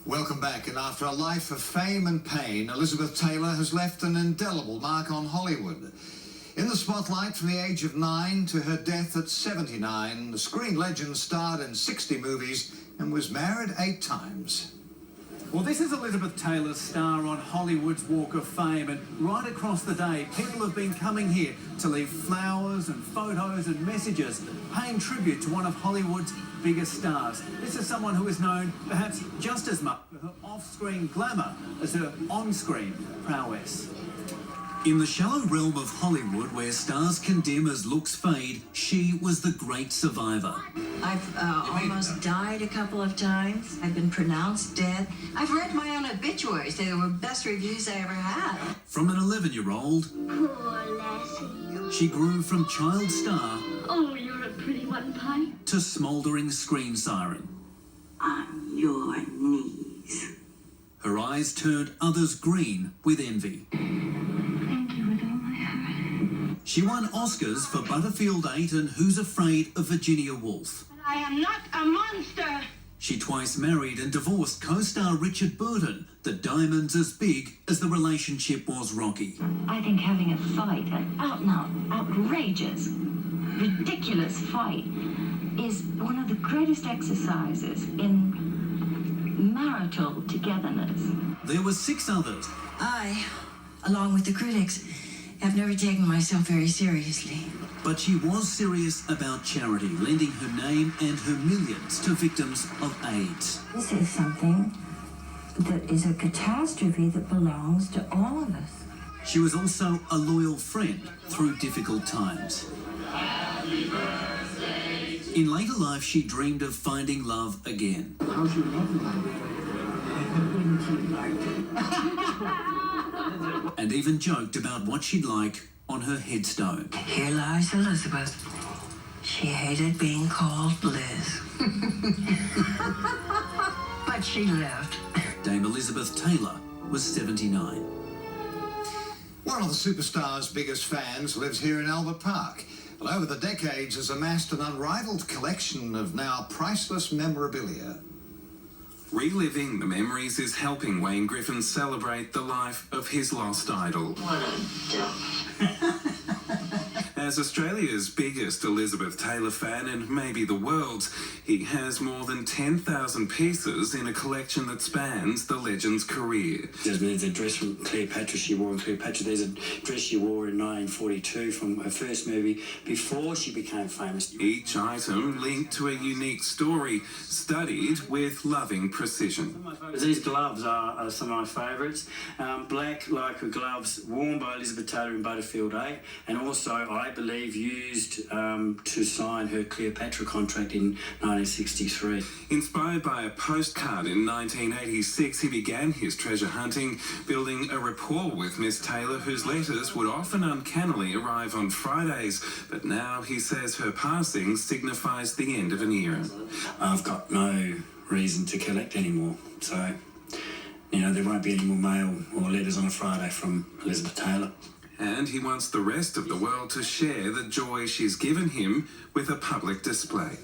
Welcome back, and after a life of fame and pain, Elizabeth Taylor has left an indelible mark on Hollywood. In the spotlight from the age of 9 to her death at 79, the screen legend starred in 60 movies and was married 8 times. Well, this is Elizabeth Taylor's star on Hollywood's Walk of Fame, and right across the day, people have been coming here to leave flowers and photos and messages, paying tribute to one of Hollywood's biggest stars. This is someone who is known perhaps just as much for her off-screen glamour as her on-screen prowess. In the shallow realm of Hollywood, where stars can dim as looks fade, she was the great survivor. I've almost died a couple of times. I've been pronounced dead. I've read my own obituaries. They were the best reviews I ever had. From an 11-year-old, Poor lassie. she grew from child star Oh, you're a pretty one, Pie. to smouldering screen siren. On your knees. Her eyes turned others green with envy. Thank you with all my heart. She won Oscars for Butterfield 8 and Who's Afraid of Virginia Woolf. I am not a monster. She twice married and divorced co-star Richard Burton, the diamonds as big as the relationship was rocky. I think having a fight, an out-and-out, outrageous, ridiculous fight, is one of the greatest exercises in marital togetherness. There were 6 others. I, along with the critics, have never taken myself very seriously. But she was serious about charity, lending her name and her millions to victims of AIDS. This is something that is a catastrophe that belongs to all of us. She was also a loyal friend through difficult times. In later life, she dreamed of finding love again. How's your love life? Wouldn't you like it? And even joked about what she'd like on her headstone. Here lies Elizabeth. She hated being called Liz. But she lived. Dame Elizabeth Taylor was 79. One of the superstar's biggest fans lives here in Albert Park, and over the decades has amassed an unrivaled collection of now priceless memorabilia. Reliving the memories is helping Wayne Griffin celebrate the life of his lost idol. What a dope. As Australia's biggest Elizabeth Taylor fan, and maybe the world's, he has more than 10,000 pieces in a collection that spans the legend's career. There's a dress from Cleopatra she wore in Cleopatra. There's a dress she wore in 1942 from her first movie before she became famous. Each item linked to a unique story, studied with loving precision. These gloves are some of my favourites. Black lycra gloves worn by Elizabeth Taylor in Butterfield 8, and also I believe used to sign her Cleopatra contract in 1963. Inspired by a postcard in 1986, he began his treasure hunting, building a rapport with Miss Taylor, whose letters would often uncannily arrive on Fridays. But now he says her passing signifies the end of an era. I've got no reason to collect anymore, so there won't be any more mail or letters on a Friday from Elizabeth Taylor. And he wants the rest of the world to share the joy she's given him with a public display.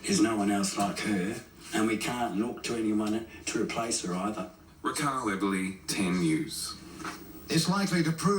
There's no one else like her, and we can't look to anyone to replace her either. Raquel Everly, 10 News. It's likely to prove